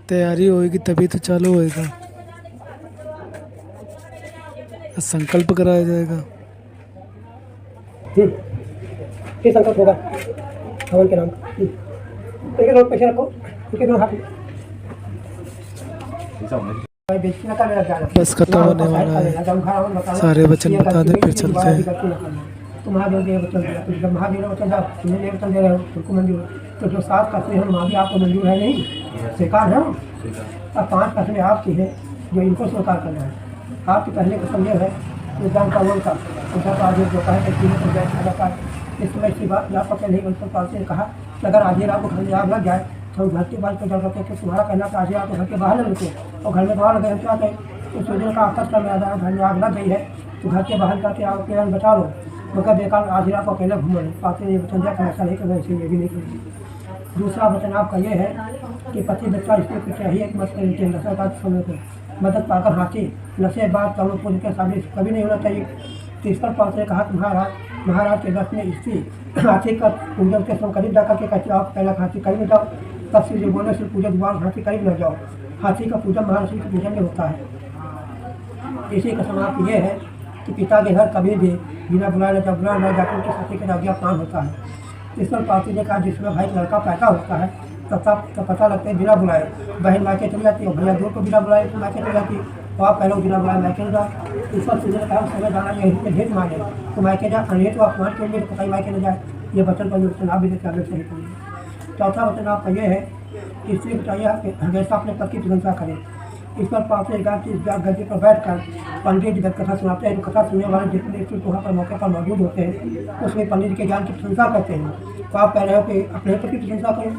तैयारी होएगी तभी तो चालू होएगा, संकल्प कराया जाएगा। ये संकल्प होगा भगवान के नाम का। एक एक पैसे रखो, एक एक हाथ में। बस खत्म होने वाला है, सारे वचन बता दे फिर चलते हैं। तो महादेव ने वचन दिया, तो जब महादेव ने वचन दिया, तुमने ये वचन दे रहे हो, तुमको मंजूर है। तो जो 7 कसमें हैं वहाँ भी आपको मंजूर है नहीं, स्वीकार है। अब 5 कसमें आपकी हैं जो इनको स्वीकार करना है। आपकी पहले कसम यह है कि जान का वो का उनका आगे जो कहा है कि जाता है। इस समय की बात यहाँ पर नहीं बल्कि पालते ने कहा अगर आधी रात को घर में आग लग जाए तो घर के बाहर जल सकते कि तुम्हारा कहना था आधी रात को घर के बाहर लगे और घर में बाहर लगे हम चाहते हैं। तो सूर्य का आकर्ष कर घर में आग लग गई है तो घर के बाहर करके आग के बचा लो, मगर बेकार आधी रात को अकेले घूम रहे पाते ये वचन दिया ऐसा नहीं करना, इसलिए भी नहीं करेंगे। दूसरा वचन आपका ये है कि पति बच्चा इसको चाहिए मत करेंगे नशा का समय को मदद पाकर हाथी नशे बाद करोड़ पुण्य के सामने कभी नहीं होना चाहिए। तीसरा पात्र ने कहा महाराज के दस में स्त्री हाथी का पूजन के समय करीब जाकर के कहते आप पहला हाथी करीब जाओ, तब से जो बोले से पूजा द्वार हाथी करीब न जाओ। हाथी का पूजन महर्षि के पूजन में होता है। इसी का समाप्त ये है कि पिता के घर कभी भी बिना बुलाए जब बुला न जाकर के सती का आज्ञा पान होता है। ईश्वर पार्टी ने कहा जिसमें भाई लड़का पैदा होता है तब पता लगता है बिना बुलाए बहन मायके चली जाती है, भैया दूर को बिना बुलाए मायके चली जाती है, तो आप पहले बिना बुलाए मायके न जाओ। ईश्वर तुझे कहा समय जाना यही भेद मांगे तो मायके जा, अनेक तो अपमान के लिए पता ही मायके न जाए। ये वचन पर चुनाव भी देते आगे सही करेंगे। चौथा वचन आपका ये है कि स्त्री को चाहिए हमेशा अपने पति की प्रशंसा करें। ईश्वर पात्र ने कहा कि गद्दी पर बैठ कर पंडित जी कथा सुनाते हैं, तो कथा सुनने वाले जितने स्त्री वहाँ पर मौके पर मौजूद होते हैं उसमें पंडित जी के ज्ञान की प्रशंसा करते हैं। तो आप कह रहे हो कि अपने पति की प्रशंसा करें।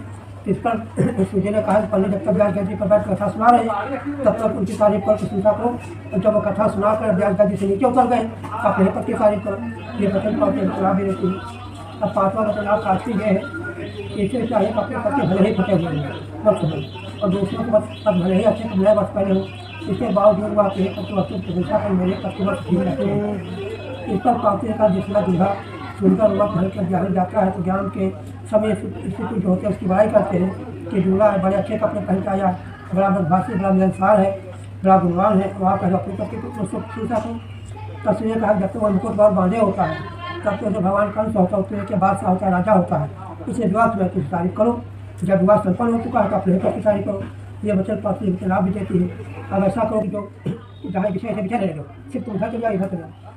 इस पर सूर्य ने कहा कि पंडित जब तक ब्याज गद्दी पर बैठ कथा सुना रहे हैं तब तक उनकी तारीफ कर प्रशंसा करो, और जब वो कथा सुना कर ब्याज गद्दी से नीचे उतर गए अपने पति की तारीफ करो। ये वचन पाते सलाह भी रहती है। अब 5वां वचन आप काटती ये है इससे चाहिए अपने पति भले ही फटे हुए हैं और दूसरों को अब भले ही अच्छे नए वर्ष पहले हो, इसके बावजूद वह अपने पति वस्तु प्रशंसा कर मेरे पति वर्ष ठीक रहते हैं। इस पर पाते का जिसका दूल्हा सुनकर वक्त भर कर जाने जाता है तो ज्ञान के समय स्थिति जो होते हैं उसकी बड़ाई करते हैं कि दूल्हा बड़े अच्छे कपड़े पहन के आया, बड़ा बदभाषी, बड़ा मिलनसार है, बड़ा गुणवान है, वहाँ पर अपने पति को उसको प्रशंसा करो। तस्वीर कहा जब तक वह मुकुट बार बांधे होता है तब तो जो भगवान कंस होता है उसके बाद से होता है राजा होता है, इसे विवाह में कुछ तारीफ करो। जब विवाह संपन्न हो चुका है तो अपने पति की तारीफ करो। ये वचन पात्र लाभ भी देती है। अब ऐसा करो कि जो जहाँ विषय से विषय रह लो सिर्फ तुम घर चले जाओ इधर चले जाओ।